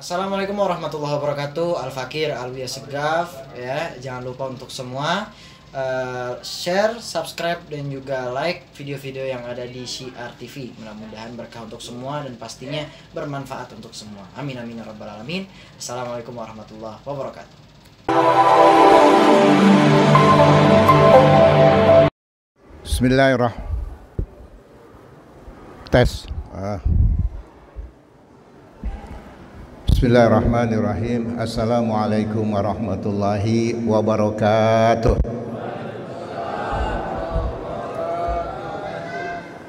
Assalamualaikum warahmatullahi wabarakatuh. Al-Fakir Alwi Segaf ya. Jangan lupa untuk semua share, subscribe dan juga like video-video yang ada di Syiar TV. Mudah-mudahan berkah untuk semua dan pastinya bermanfaat untuk semua. Amin amin ya rabbal alamin. Assalamualaikum warahmatullahi wabarakatuh. Bismillahirrahmanirrahim. Tes. Bismillahirrahmanirrahim. Assalamualaikum warahmatullahi wabarakatuh.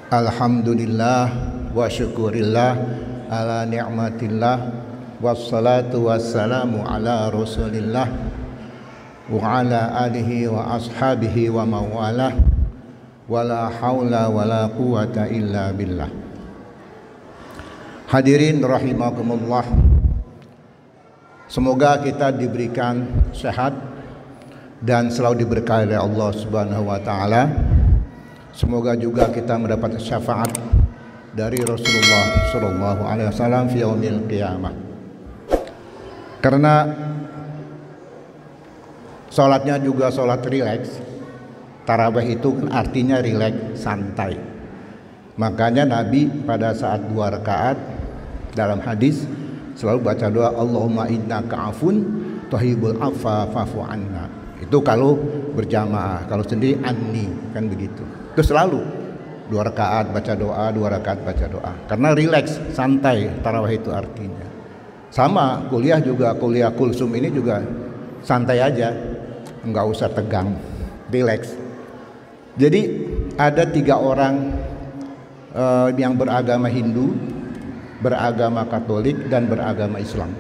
Alhamdulillah wa syukurillah ala ni'matillah wassalatu wassalamu ala rasulillah wa ala alihi wa ashabihi wa mawalah wala haula wala quwata illa billah. Hadirin rahimakumullah, semoga kita diberikan sehat dan selalu diberkahi oleh Allah Subhanahu wa taala. Semoga juga kita mendapat syafaat dari Rasulullah sallallahu alaihi wasallam fi yaumil qiyamah. Karena salatnya juga salat rileks. Tarawih itu kan artinya rileks, santai. Makanya Nabi pada saat 2 rakaat dalam hadis selalu baca doa Allahumma innaka afun tuhibbul afwa fa'fu anna. Itu kalau berjamaah, kalau sendiri anni, kan begitu. Itu selalu 2 rakaat baca doa, 2 rakaat baca doa. Karena rileks, santai tarawih itu artinya. Sama kuliah juga, kuliah kulsum ini juga santai aja, enggak usah tegang, rileks. Jadi ada 3 orang yang beragama Hindu, beragama Katolik dan beragama Islam.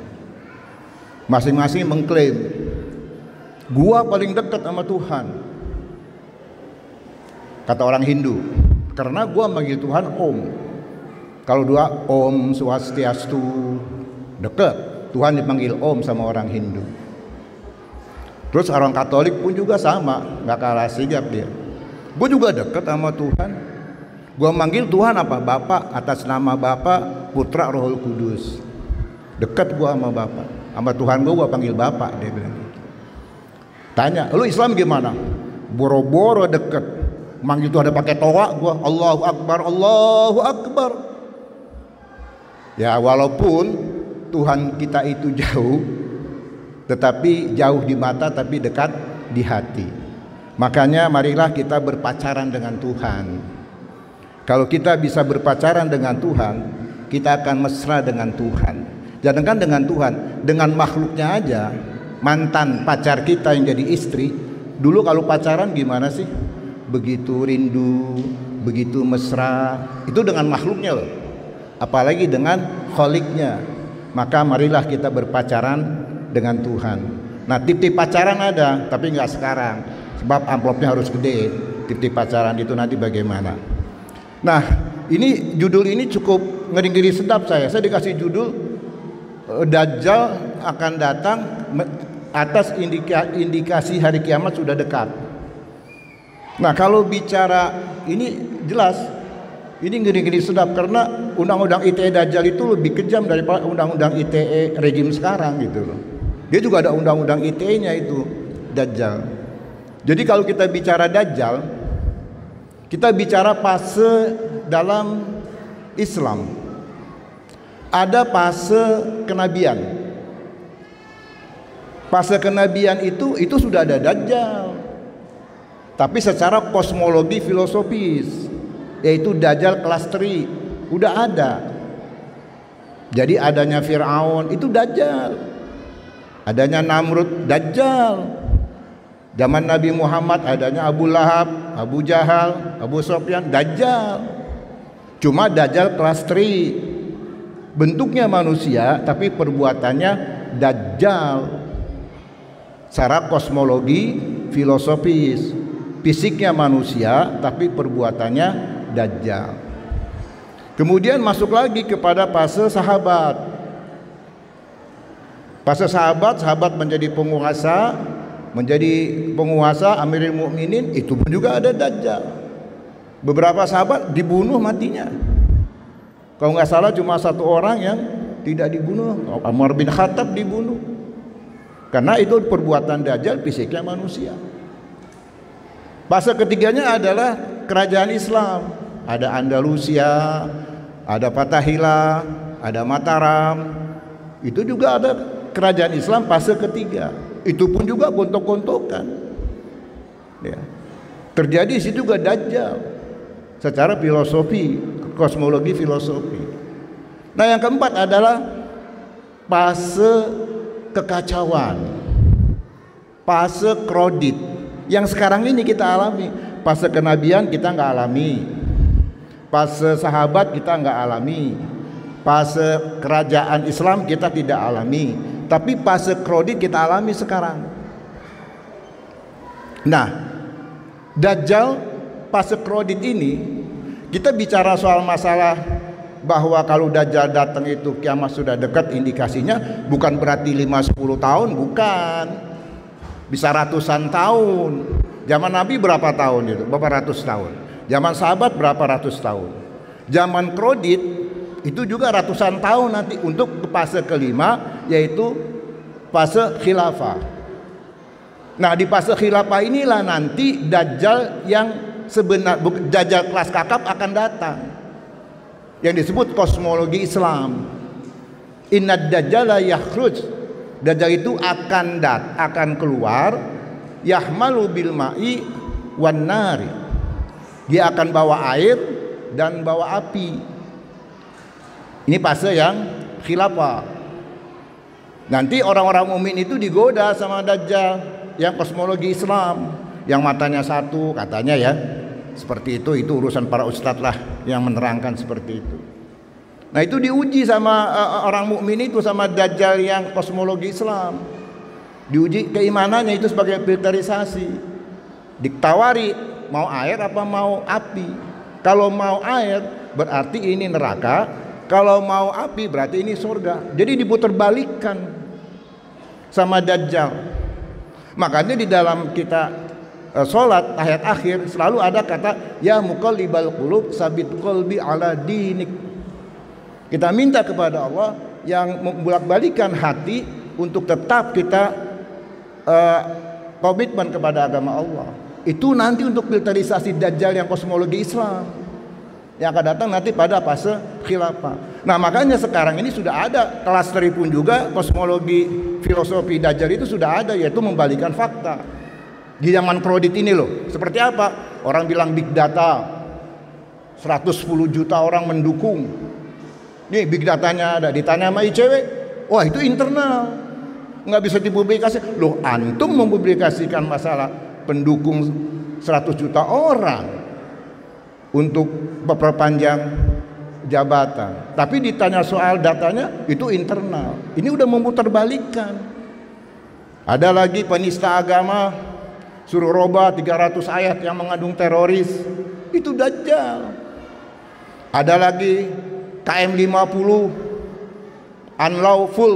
Masing-masing mengklaim gua paling dekat sama Tuhan. Kata orang Hindu, karena gua manggil Tuhan Om. Kalau dua Om Swastiastu, dekat. Tuhan dipanggil Om sama orang Hindu. Terus orang Katolik pun juga sama, gak kalah sigap dia. Gue juga dekat sama Tuhan. Gue manggil Tuhan apa? Bapa, atas nama Bapa, Putra, Rohul Kudus. Dekat gue sama Bapa. Sama Tuhan gue panggil Bapa, dia bilang gitu. Tanya, lu Islam gimana? Boro-boro deket. Manggil Tuhan ada pakai toa, gue Allahu Akbar, Allahu Akbar. Ya walaupun Tuhan kita itu jauh, tetapi jauh di mata tapi dekat di hati. Makanya marilah kita berpacaran dengan Tuhan. Kalau kita bisa berpacaran dengan Tuhan, kita akan mesra dengan Tuhan. Jangankan dengan Tuhan, dengan makhluknya aja. Mantan pacar kita yang jadi istri, dulu kalau pacaran gimana sih? Begitu rindu, begitu mesra. Itu dengan makhluknya loh. Apalagi dengan kholiknya. Maka marilah kita berpacaran dengan Tuhan. Nah, tip-tip pacaran ada, tapi nggak sekarang. Sebab amplopnya harus gede. Tip-tip pacaran itu nanti bagaimana? Nah, ini judul ini cukup ngeri-ngeri sedap saya. Saya dikasih judul Dajjal akan datang atas indikasi hari kiamat sudah dekat. Nah, kalau bicara ini jelas ini ngeri-ngeri sedap karena undang-undang ITE Dajjal itu lebih kejam daripada undang-undang ITE rejim sekarang gitu loh. Dia juga ada undang-undang ITE-nya itu Dajjal. Jadi kalau kita bicara Dajjal, kita bicara fase dalam Islam. Ada fase kenabian. Fase kenabian itu sudah ada Dajjal. Tapi secara kosmologi filosofis, yaitu Dajjal kelas 3, udah ada. Jadi adanya Fir'aun itu Dajjal. Adanya Namrud Dajjal. Zaman Nabi Muhammad adanya Abu Lahab, Abu Jahal, Abu Sofyan, Dajjal. Cuma Dajjal kelas 3. Bentuknya manusia tapi perbuatannya Dajjal. Secara kosmologi filosofis, fisiknya manusia tapi perbuatannya Dajjal. Kemudian masuk lagi kepada fase sahabat. Fase sahabat menjadi penguasa Amirul Mukminin, itu pun juga ada Dajjal. Beberapa sahabat dibunuh matinya. Kalau nggak salah cuma 1 orang yang tidak dibunuh, Umar bin Khattab dibunuh. Karena itu perbuatan Dajjal, fisiknya manusia. Fase ketiganya adalah kerajaan Islam. Ada Andalusia, ada Fatahillah, ada Mataram. Itu juga ada kerajaan Islam fase ketiga. Itu pun juga gontok-gontokan. Ya. Terjadi di situ juga Dajjal secara filosofi, kosmologi filosofi. Nah, yang keempat adalah fase kekacauan, fase krodit yang sekarang ini kita alami. Fase kenabian kita nggak alami, fase sahabat kita nggak alami, fase kerajaan Islam kita tidak alami, tapi fase krodit kita alami sekarang. Nah, Dajjal fase krodit ini, kita bicara soal masalah bahwa kalau Dajjal datang itu kiamat sudah dekat, indikasinya bukan berarti 5-10 tahun, bukan, bisa ratusan tahun. Zaman Nabi berapa tahun itu? Berapa ratus tahun. Zaman sahabat berapa ratus tahun. Zaman krodit itu juga ratusan tahun nanti untuk fase kelima, yaitu fase khilafah. Nah, di fase khilafah inilah nanti Dajjal yang sebenarnya, Dajjal kelas kakap akan datang, yang disebut kosmologi Islam. Innad dajjala yakhruj, Dajjal itu akan keluar, yahmalu bil ma'i wan nari, dia akan bawa air dan bawa api. Ini fase yang khilafah. Nanti orang-orang mukmin itu digoda sama Dajjal yang kosmologi Islam, yang matanya satu katanya ya. Seperti itu urusan para ustadz lah yang menerangkan seperti itu. Nah, itu diuji sama orang mukmin itu, sama Dajjal yang kosmologi Islam. Diuji keimanannya itu sebagai filterisasi. Ditawari mau air apa mau api. Kalau mau air berarti ini neraka, kalau mau api berarti ini surga. Jadi diputarbalikkan sama Dajjal. Makanya di dalam kita sholat tahiyat akhir selalu ada kata ya muqallibal qulub sabit qalbi ala dinik. Kita minta kepada Allah yang membolak-balikan hati untuk tetap kita komitmen kepada agama Allah. Itu nanti untuk filterisasi Dajjal yang kosmologi Islam yang akan datang nanti pada fase khilafah. Nah, makanya sekarang ini sudah ada kelas pun juga kosmologi filosofi Dajjal itu sudah ada, yaitu membalikan fakta. Di zaman krodit ini loh, seperti apa? Orang bilang big data, 110 juta orang mendukung. Nih big datanya ada, ditanya sama ICW, wah itu internal, nggak bisa dipublikasi. Loh, antum mempublikasikan masalah pendukung 100 juta orang untuk perpanjang jabatan, tapi ditanya soal datanya itu internal. Ini udah memutarbalikkan. Ada lagi penista agama, suruh robah 300 ayat yang mengandung teroris, itu Dajjal. Ada lagi KM50, unlawful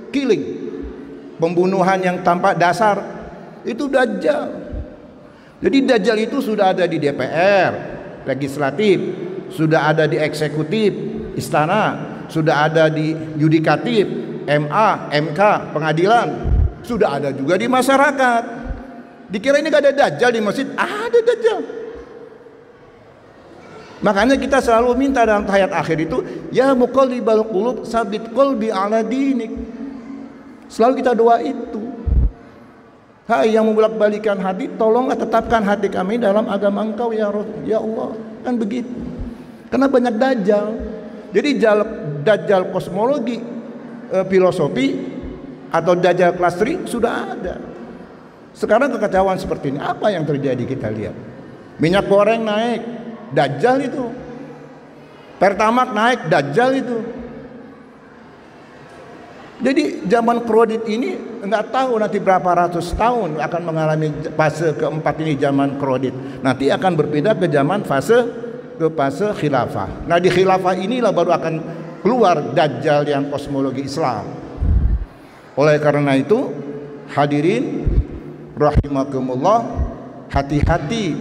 killing, pembunuhan yang tanpa dasar, itu Dajjal. Jadi Dajjal itu sudah ada di DPR, legislatif, sudah ada di eksekutif, istana, sudah ada di yudikatif, MA, MK, pengadilan, sudah ada juga di masyarakat. Dikira ini gak ada Dajjal di masjid? Ada Dajjal. Makanya kita selalu minta dalam tahiyat akhir itu, ya muqallibal qulub sabit qalbi ala dinik. Selalu kita doa itu. Hai yang membolak-balikan hati, tolonglah tetapkan hati kami dalam agama Engkau ya Allah. Kan begitu. Karena banyak Dajjal. Jadi Dajjal kosmologi filosofi atau Dajjal kelas 3 sudah ada. Sekarang kekacauan seperti ini, apa yang terjadi kita lihat? Minyak goreng naik, Dajjal itu. Pertamax naik, Dajjal itu. Jadi zaman krodit ini nggak tahu nanti berapa ratus tahun akan mengalami fase keempat ini, zaman krodit. Nanti akan berpindah ke zaman fase khilafah. Nah, di khilafah inilah baru akan keluar Dajjal yang kosmologi Islam. Oleh karena itu, hadirin rahimakumullah, hati-hati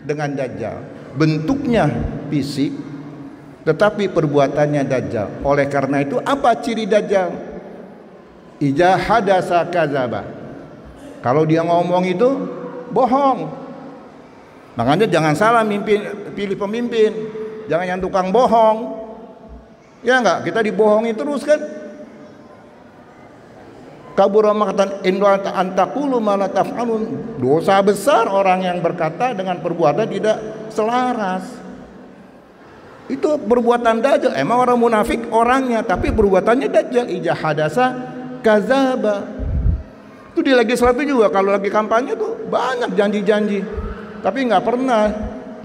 dengan Dajjal. Bentuknya fisik, tetapi perbuatannya dajjal. Oleh karena itu apa ciri dajjal? Iza hadasa kadzaba. Kalau dia ngomong itu bohong. Makanya jangan salah pilih pemimpin. Jangan yang tukang bohong. Ya enggak, kita dibohongi terus kan? Kabura maqtan in antaqulu ma la taf'alun. Dosa besar orang yang berkata dengan perbuatan tidak selaras. Itu perbuatan dajjal. Emang orang munafik orangnya, tapi perbuatannya dajjal. Iza hadasa kadzaba. Itu di legislatif juga, kalau lagi kampanye tuh banyak janji-janji, tapi nggak pernah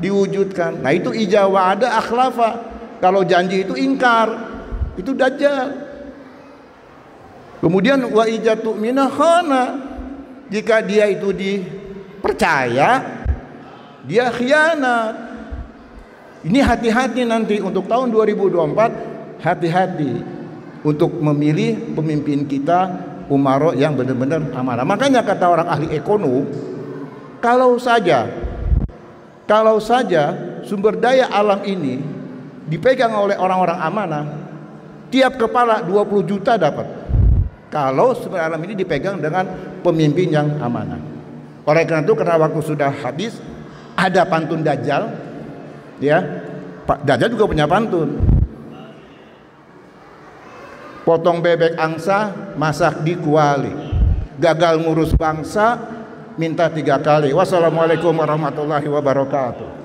diwujudkan. Nah itu iza wa'ada akhlafa. Kalau janji itu ingkar, itu dajjal. Kemudian wa iza tu'mina khana. Jika dia itu dipercaya, dia khianat. Ini hati-hati nanti untuk tahun 2024, hati-hati untuk memilih pemimpin kita umaro yang benar-benar amanah. Makanya kata orang ahli ekonomi, kalau saja sumber daya alam ini dipegang oleh orang-orang amanah, tiap kepala 20 juta dapat. Kalau sumber alam ini dipegang dengan pemimpin yang amanah. Oleh karena itu, karena waktu sudah habis, ada pantun dajjal, ya. Pak Dajjal juga punya pantun. Potong bebek angsa, masak di kuali. Gagal ngurus bangsa, minta 3 kali. Wassalamualaikum warahmatullahi wabarakatuh.